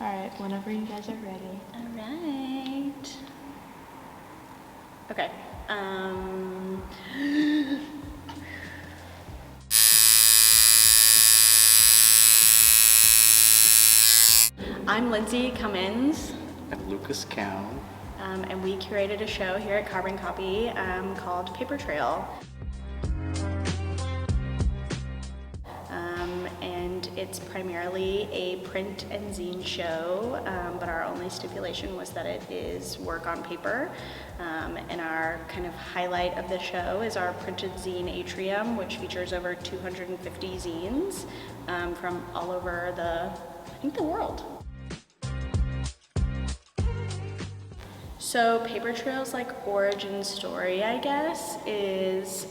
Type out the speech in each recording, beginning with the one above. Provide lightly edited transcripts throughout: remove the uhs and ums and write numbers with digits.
All right, whenever you guys are ready. All right. Okay. I'm Lindsay Cummins. I'm Lucas Cowan. And we curated a show here at Carbon Copy called Papertrail. And it's primarily a print and zine show, but our only stipulation was that it is work on paper. And our kind of highlight of the show is our printed zine atrium, which features over 250 zines from all over the world. So Papertrail's like origin story, I guess, is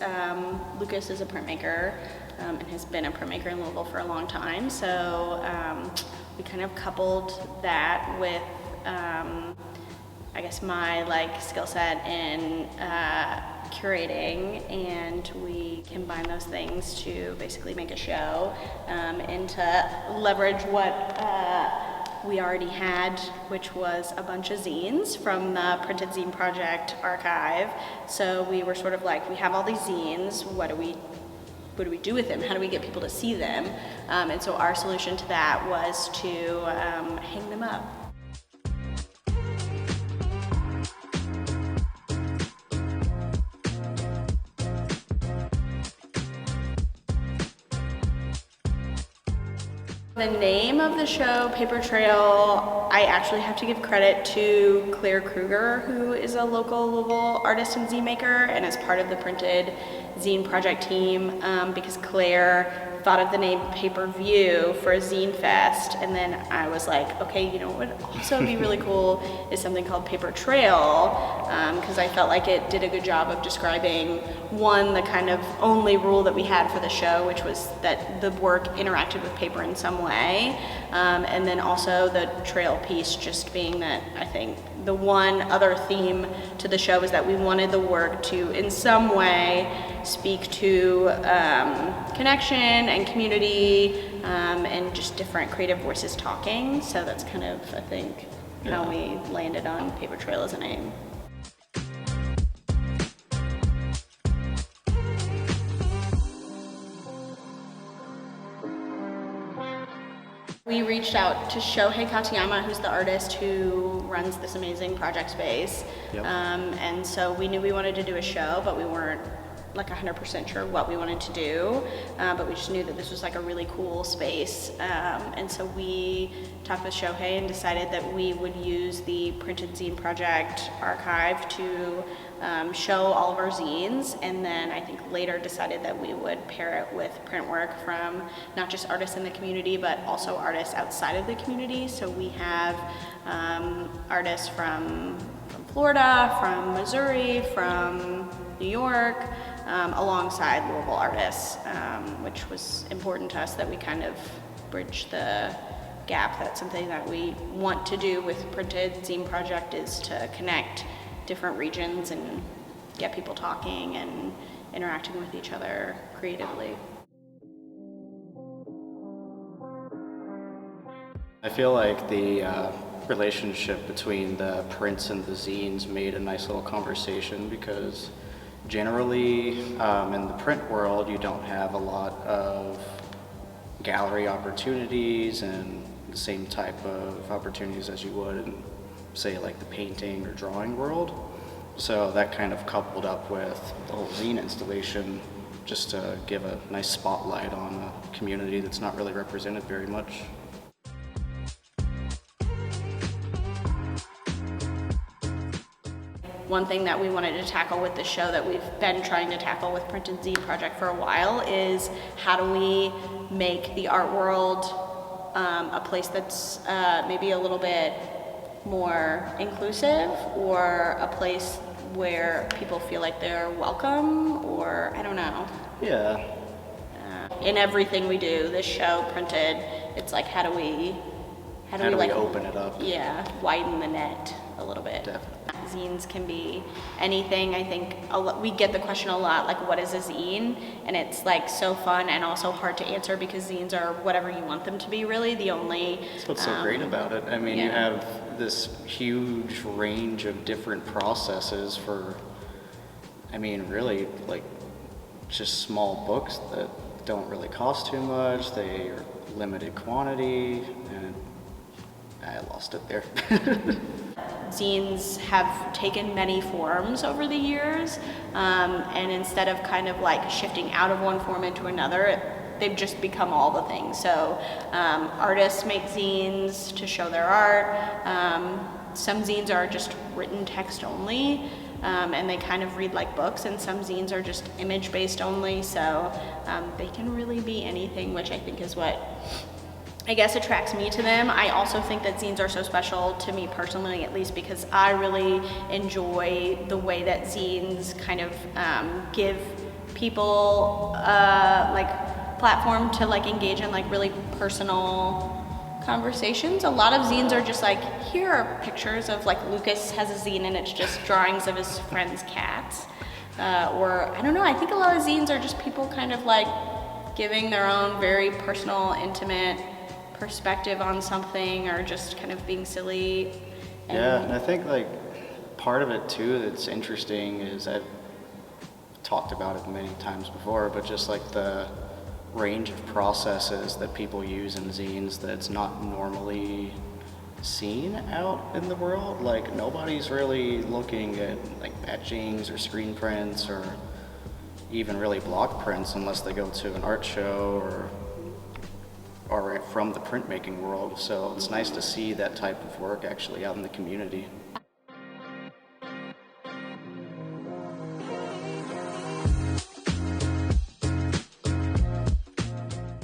Lucas is a printmaker and has been a printmaker in Louisville for a long time. So we kind of coupled that with, I guess, my skill set in curating, and we combine those things to basically make a show and to leverage what we already had, which was a bunch of zines from the Printed Zine Project archive. So we were sort of like, we have all these zines, what do we do with them? How do we get people to see them? And so our solution to that was to hang them up. The name of the show, Papertrail, I actually have to give credit to Claire Kruger, who is a local Louisville artist and zine maker and is part of the Printed Zine Project team, because Claire thought of the name Pay-Per-View for a zine fest, and then I was like, okay, you know what would also be really cool is something called Papertrail, because I felt like it did a good job of describing, one, the kind of only rule that we had for the show, which was that the work interacted with paper in some way, and then also the trail piece just being that I think the one other theme to the show is that we wanted the work to in some way speak to connection and community and just different creative voices talking. So that's kind of, I think, how we landed on Papertrail as a name. We reached out to Shohei Katayama, who's the artist who runs this amazing project space. Yep. And so we knew we wanted to do a show, but we weren't like 100% sure what we wanted to do, but we just knew that this was like a really cool space. And so we talked with Shohei and decided that we would use the Printed Zine Project archive to show all of our zines, and then I think later decided that we would pair it with print work from not just artists in the community, but also artists outside of the community. So we have artists from Florida, from Missouri, from New York, alongside Louisville artists, which was important to us that we kind of bridge the gap. That's something that we want to do with Printed Zine Project, is to connect different regions and get people talking and interacting with each other creatively. I feel like the relationship between the prints and the zines made a nice little conversation, because generally in the print world you don't have a lot of gallery opportunities and the same type of opportunities as you would in, say, like the painting or drawing world. So that kind of coupled up with the whole zine installation just to give a nice spotlight on a community that's not really represented very much. One thing that we wanted to tackle with the show that we've been trying to tackle with Printed Zine Project for a while is how do we make the art world a place that's maybe a little bit more inclusive, or a place where people feel like they're welcome, or I don't know. Yeah. In everything we do, this show, Printed, it's like how do we open it up? Yeah, widen the net a little bit. Definitely. zines can be anything. I think we get the question a lot, like, what is a zine? And it's like so fun and also hard to answer because zines are whatever you want them to be, really. That's what's so great about it. I mean, you have this huge range of different processes for, I mean, really, like, just small books that don't really cost too much. They are limited quantity, and I lost it there. Zines have taken many forms over the years, and instead of kind of like shifting out of one form into another, they've just become all the things. So artists make zines to show their art. Some zines are just written text only, and they kind of read like books, and some zines are just image based only, so they can really be anything, which I think is what I guess attracts me to them. I also think that zines are so special to me personally, at least because I really enjoy the way that zines kind of give people like platform to like engage in like really personal conversations. A lot of zines are just like, here are pictures of like Lucas has a zine and it's just drawings of his friend's cats. Or I don't know, I think a lot of zines are just people kind of like giving their own very personal, intimate perspective on something, or just kind of being silly. And I think like part of it too that's interesting is I've talked about it many times before, but just like the range of processes that people use in zines that's not normally seen out in the world. Like nobody's really looking at like etchings or screen prints or even really block prints unless they go to an art show or from the printmaking world. So it's nice to see that type of work actually out in the community.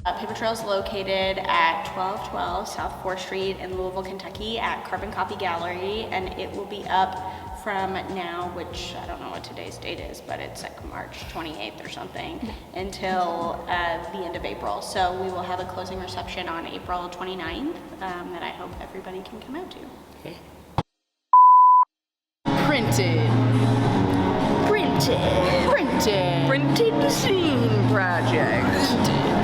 Papertrail is located at 1212 South 4th Street in Louisville, Kentucky at Carbon Copy Gallery, and it will be up from now, which I don't know what today's date is, but it's like March 28th or something, until the end of April. So we will have a closing reception on April 29th that I hope everybody can come out to. Okay. Printed Zine Project.